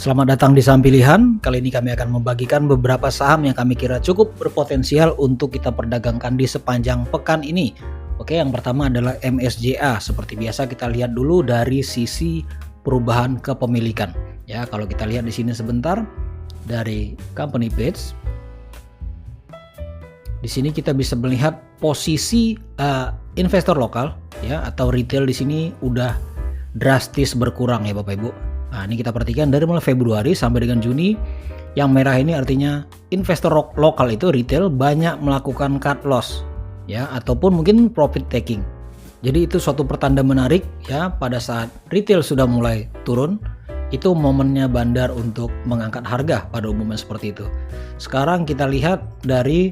Selamat datang di Saham Pilihan. Kali ini kami akan membagikan beberapa saham yang kami kira cukup berpotensial untuk kita perdagangkan di sepanjang pekan ini. Oke, yang pertama adalah MSJA. Seperti biasa kita lihat dulu dari sisi perubahan kepemilikan. Ya, kalau kita lihat di sini sebentar dari company page. Di sini kita bisa melihat posisi investor lokal ya atau retail di sini udah drastis berkurang ya Bapak Ibu. Nah, ini kita perhatikan dari mulai Februari sampai dengan Juni. Yang merah ini artinya investor lokal itu retail banyak melakukan cut loss ya ataupun mungkin profit taking. Jadi itu suatu pertanda menarik ya, pada saat retail sudah mulai turun, itu momennya bandar untuk mengangkat harga pada umumnya seperti itu. Sekarang kita lihat dari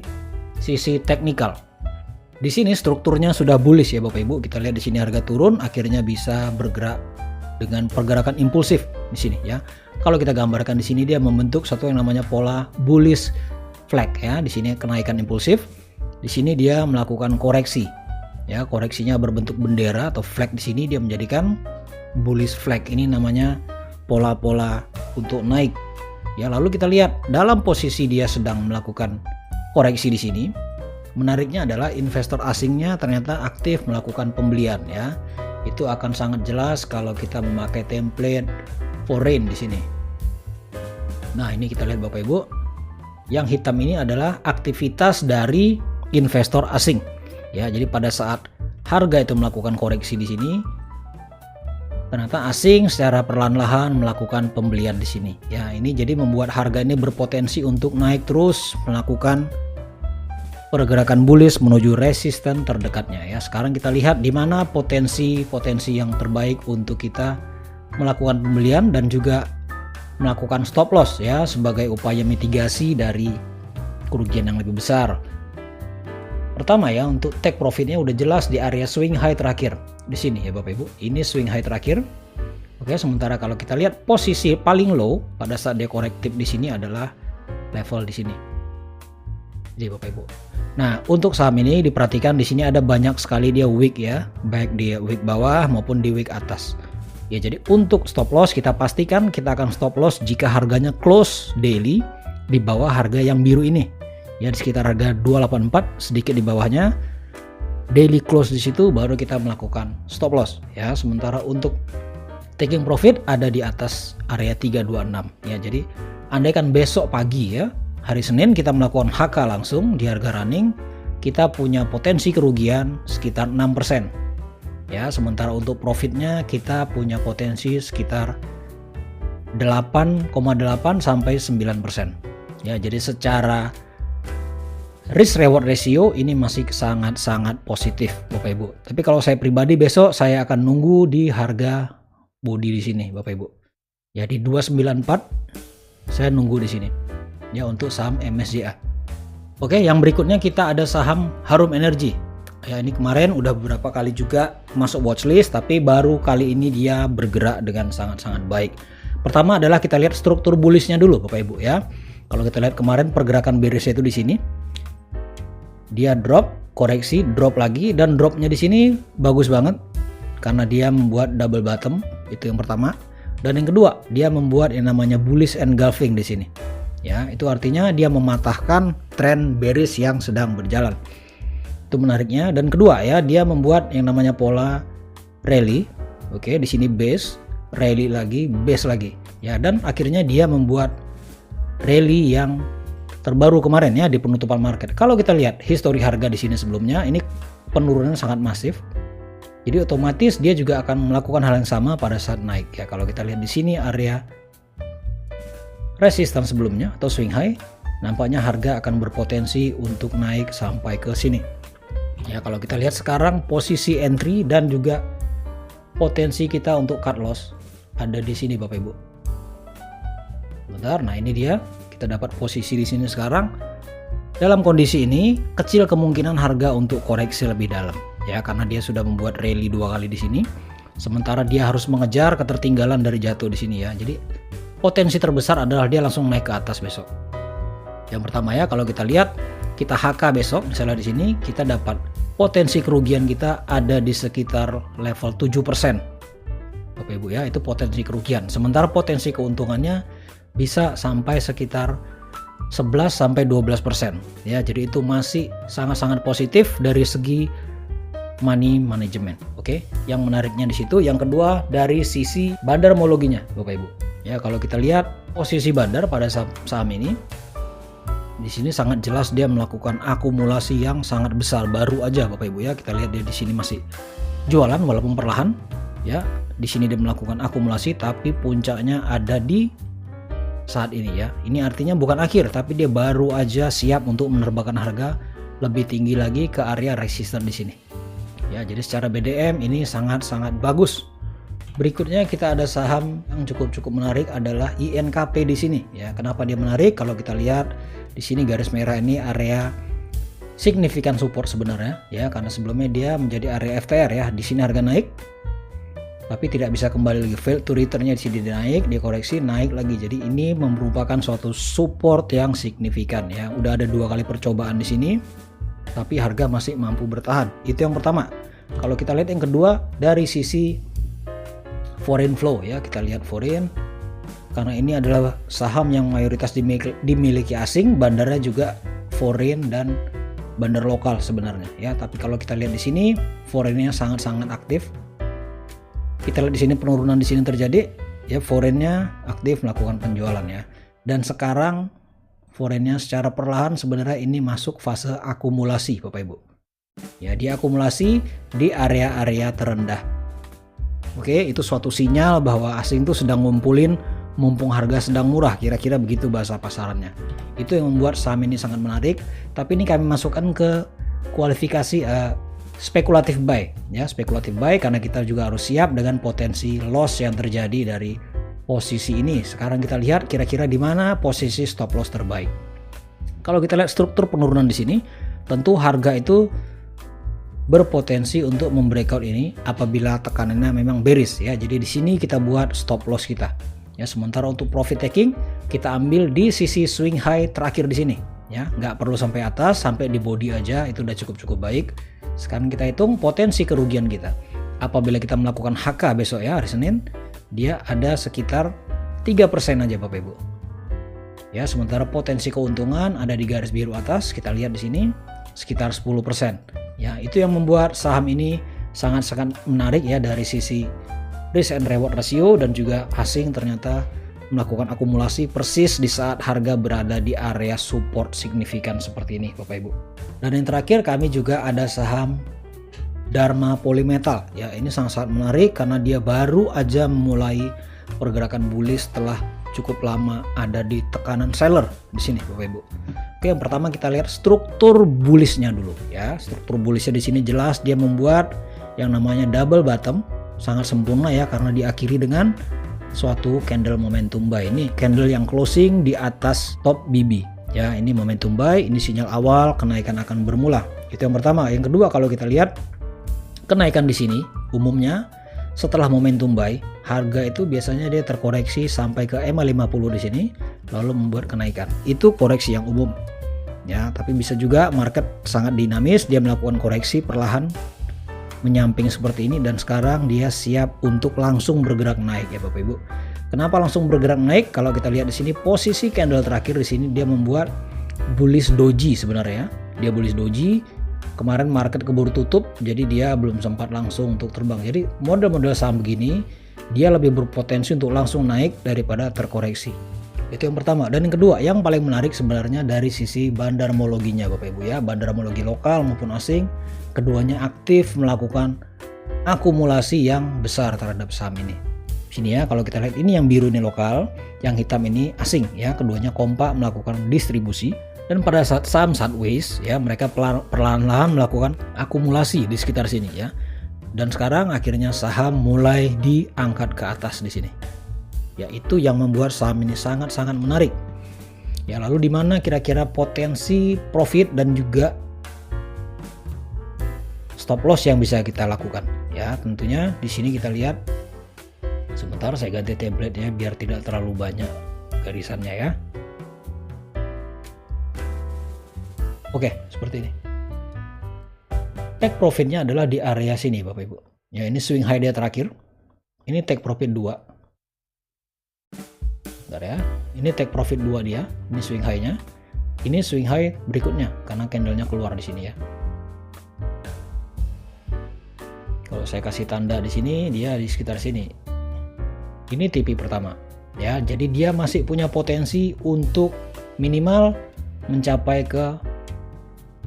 sisi teknikal. Di sini strukturnya sudah bullish ya Bapak Ibu. Kita lihat di sini harga turun akhirnya bisa bergerak dengan pergerakan impulsif di sini ya. Kalau kita gambarkan di sini dia membentuk satu yang namanya pola bullish flag ya. Di sini kenaikan impulsif. Di sini dia melakukan koreksi. Ya, koreksinya berbentuk bendera atau flag di sini dia menjadikan bullish flag. Ini namanya pola-pola untuk naik. Ya, lalu kita lihat dalam posisi dia sedang melakukan koreksi di sini. Menariknya adalah investor asingnya ternyata aktif melakukan pembelian ya. Itu akan sangat jelas kalau kita memakai template foreign di sini. Nah, ini kita lihat Bapak Ibu. Yang hitam ini adalah aktivitas dari investor asing. Ya, jadi pada saat harga itu melakukan koreksi di sini, ternyata asing secara perlahan-lahan melakukan pembelian di sini. Ya, ini jadi membuat harga ini berpotensi untuk naik terus melakukan pergerakan bullish menuju resisten terdekatnya ya. Sekarang kita lihat di mana potensi yang terbaik untuk kita melakukan pembelian dan juga melakukan stop loss ya sebagai upaya mitigasi dari kerugian yang lebih besar. Pertama ya, untuk take profitnya udah jelas di area swing high terakhir di sini ya Bapak Ibu. Ini swing high terakhir. Oke, sementara kalau kita lihat posisi paling low pada saat dia korektif di sini adalah level di sini. Jadi Bapak Ibu. Nah, untuk saham ini diperhatikan di sini ada banyak sekali dia wick ya, baik di wick bawah maupun di wick atas. Ya, jadi untuk stop loss kita pastikan kita akan stop loss jika harganya close daily di bawah harga yang biru ini. Ya, di sekitar harga 284, sedikit di bawahnya. Daily close di situ baru kita melakukan stop loss ya. Sementara untuk taking profit ada di atas area 326 ya. Jadi andaikan besok pagi ya, hari Senin kita melakukan HK langsung di harga running, kita punya potensi kerugian sekitar 6%. Ya, sementara untuk profitnya kita punya potensi sekitar 8,8 sampai 9%. Ya, jadi secara risk reward ratio ini masih sangat-sangat positif Bapak Ibu. Tapi kalau saya pribadi besok saya akan nunggu di harga body di sini Bapak Ibu. Ya, di 294 saya nunggu di sini. Ya, untuk saham MSJA. Oke, yang berikutnya kita ada saham Harum Energy. Ya, ini kemarin udah beberapa kali juga masuk watchlist, tapi baru kali ini dia bergerak dengan sangat-sangat baik. Pertama adalah kita lihat struktur bullishnya dulu Bapak Ibu ya. Kalau kita lihat kemarin pergerakan bearish itu di sini. Dia drop, koreksi, drop lagi, dan dropnya di sini bagus banget karena dia membuat double bottom, itu yang pertama. Dan yang kedua, dia membuat yang namanya bullish engulfing di sini. Ya, itu artinya dia mematahkan tren bearish yang sedang berjalan. Itu menariknya. Dan kedua ya, dia membuat yang namanya pola rally. Oke, di sini base, rally lagi, base lagi. Ya, dan akhirnya dia membuat rally yang terbaru kemarin ya di penutupan market. Kalau kita lihat histori harga di sini sebelumnya, ini penurunan sangat masif. Jadi otomatis dia juga akan melakukan hal yang sama pada saat naik ya. Kalau kita lihat di sini area resisten sebelumnya atau swing high, nampaknya harga akan berpotensi untuk naik sampai ke sini. Ya, kalau kita lihat sekarang posisi entry dan juga potensi kita untuk cut loss ada di sini Bapak Ibu. Bentar, nah ini dia, kita dapat posisi di sini sekarang. Dalam kondisi ini kecil kemungkinan harga untuk koreksi lebih dalam ya, karena dia sudah membuat rally 2 kali di sini. Sementara dia harus mengejar ketertinggalan dari jatuh di sini ya. Jadi potensi terbesar adalah dia langsung naik ke atas besok. Yang pertama ya, kalau kita lihat kita HK besok misalnya di sini, kita dapat potensi kerugian kita ada di sekitar level 7%. Bapak Ibu ya, itu potensi kerugian. Sementara potensi keuntungannya bisa sampai sekitar 11-12%. Ya, jadi itu masih sangat-sangat positif dari segi money management. Oke, yang menariknya di situ. Yang kedua dari sisi bandarmologinya, Bapak Ibu. Ya, kalau kita lihat posisi bandar pada saham ini, di sini sangat jelas dia melakukan akumulasi yang sangat besar baru aja, Bapak Ibu ya. Kita lihat dia di sini masih jualan walaupun perlahan. Ya, di sini dia melakukan akumulasi, tapi puncaknya ada di saat ini ya. Ini artinya bukan akhir, tapi dia baru aja siap untuk menerbangkan harga lebih tinggi lagi ke area resisten di sini. Ya, jadi secara BDM ini sangat-sangat bagus. Berikutnya kita ada saham yang cukup menarik adalah INKP di sini ya. Kenapa dia menarik? Kalau kita lihat di sini garis merah ini area signifikan support sebenarnya ya, karena sebelumnya dia menjadi area FTR ya. Di sini harga naik tapi tidak bisa kembali lagi, fail to return-nya di sini naik, dia koreksi naik lagi. Jadi ini merupakan suatu support yang signifikan ya. Udah ada 2 kali percobaan di sini tapi harga masih mampu bertahan. Itu yang pertama. Kalau kita lihat yang kedua dari sisi foreign flow ya, kita lihat foreign, karena ini adalah saham yang mayoritas dimiliki asing, bandarnya juga foreign dan bandar lokal sebenarnya ya. Tapi kalau kita lihat di sini foreign-nya sangat-sangat aktif. Kita lihat di sini penurunan di sini terjadi ya, foreign-nya aktif melakukan penjualan ya. Dan sekarang foreign-nya secara perlahan sebenarnya ini masuk fase akumulasi, Bapak Ibu. Ya, dia akumulasi di area-area terendah. Oke, itu suatu sinyal bahwa asing itu sedang ngumpulin mumpung harga sedang murah, kira-kira begitu bahasa pasarannya. Itu yang membuat saham ini sangat menarik, tapi ini kami masukkan ke kualifikasi spekulatif buy ya, spekulatif buy karena kita juga harus siap dengan potensi loss yang terjadi dari posisi ini. Sekarang kita lihat kira-kira di mana posisi stop loss terbaik. Kalau kita lihat struktur penurunan di sini, tentu harga itu berpotensi untuk membreakout ini apabila tekanannya memang bearish ya. Jadi di sini kita buat stop loss kita. Ya, sementara untuk profit taking kita ambil di sisi swing high terakhir di sini ya, nggak perlu sampai atas, sampai di body aja itu udah cukup baik. Sekarang kita hitung potensi kerugian kita apabila kita melakukan HK besok ya, hari Senin, dia ada sekitar 3% aja Bapak Ibu ya. Sementara potensi keuntungan ada di garis biru atas, kita lihat di sini sekitar 10% ya. Itu yang membuat saham ini sangat-sangat menarik ya dari sisi risk and reward ratio, dan juga asing ternyata melakukan akumulasi persis di saat harga berada di area support signifikan seperti ini Bapak Ibu. Dan yang terakhir kami juga ada saham Dharma Polymetal ya. Ini sangat-sangat menarik karena dia baru aja memulai pergerakan bullish setelah cukup lama ada di tekanan seller di sini Bapak Ibu. Oke, yang pertama kita lihat struktur bullishnya dulu ya. Struktur bullishnya di sini jelas dia membuat yang namanya double bottom, sangat sempurna ya karena diakhiri dengan suatu candle momentum buy. Ini candle yang closing di atas top BB ya. Ini momentum buy, ini sinyal awal kenaikan akan bermula. Itu yang pertama. Yang kedua, kalau kita lihat kenaikan di sini umumnya setelah momentum buy, harga itu biasanya dia terkoreksi sampai ke EMA 50 di sini lalu membuat kenaikan. Itu koreksi yang umum ya, tapi bisa juga market sangat dinamis, dia melakukan koreksi perlahan menyamping seperti ini, dan sekarang dia siap untuk langsung bergerak naik ya Bapak Ibu. Kenapa langsung bergerak naik? Kalau kita lihat di sini posisi candle terakhir di sini dia membuat bullish doji sebenarnya. Dia bullish doji. Kemarin market keburu tutup, jadi dia belum sempat langsung untuk terbang. Jadi model-model saham begini dia lebih berpotensi untuk langsung naik daripada terkoreksi. Itu yang pertama. Dan yang kedua, yang paling menarik sebenarnya dari sisi bandarmologinya Bapak Ibu ya, bandarmologi lokal maupun asing, keduanya aktif melakukan akumulasi yang besar terhadap saham ini. Sini ya, kalau kita lihat ini yang biru ini lokal, yang hitam ini asing ya, keduanya kompak melakukan distribusi. Dan pada saat saham sideways ya, mereka perlahan-lahan melakukan akumulasi di sekitar sini ya. Dan sekarang akhirnya saham mulai diangkat ke atas di sini. Ya, itu yang membuat saham ini sangat-sangat menarik. Ya, lalu di mana kira-kira potensi profit dan juga stop loss yang bisa kita lakukan? Ya, tentunya di sini kita lihat. Sebentar saya ganti template-nya biar tidak terlalu banyak garisannya ya. Oke, seperti ini. Take profitnya adalah di area sini Bapak Ibu. Ya, ini swing high dia terakhir. Ini take profit 2. Bentar ya. Ini take profit 2 dia, ini swing high-nya. Ini swing high berikutnya karena candlenya keluar di sini ya. Kalau saya kasih tanda di sini, dia di sekitar sini. Ini TP pertama ya. Jadi dia masih punya potensi untuk minimal mencapai ke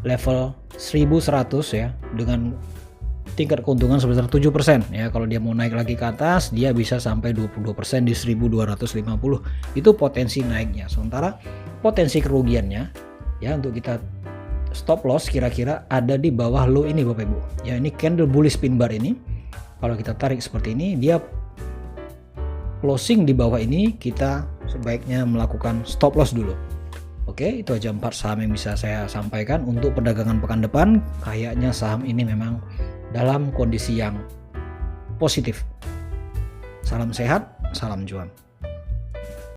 level 1100 ya, dengan tingkat keuntungan sebesar 7% ya. Kalau dia mau naik lagi ke atas, dia bisa sampai 22% di 1250. Itu potensi naiknya. Sementara potensi kerugiannya ya, untuk kita stop loss kira-kira ada di bawah low ini Bapak Ibu. Ya, ini candle bullish pin bar ini. Kalau kita tarik seperti ini, dia closing di bawah ini, kita sebaiknya melakukan stop loss dulu. Oke, itu aja 4 saham yang bisa saya sampaikan untuk perdagangan pekan depan. Kayaknya saham ini memang dalam kondisi yang positif. Salam sehat, salam cuan.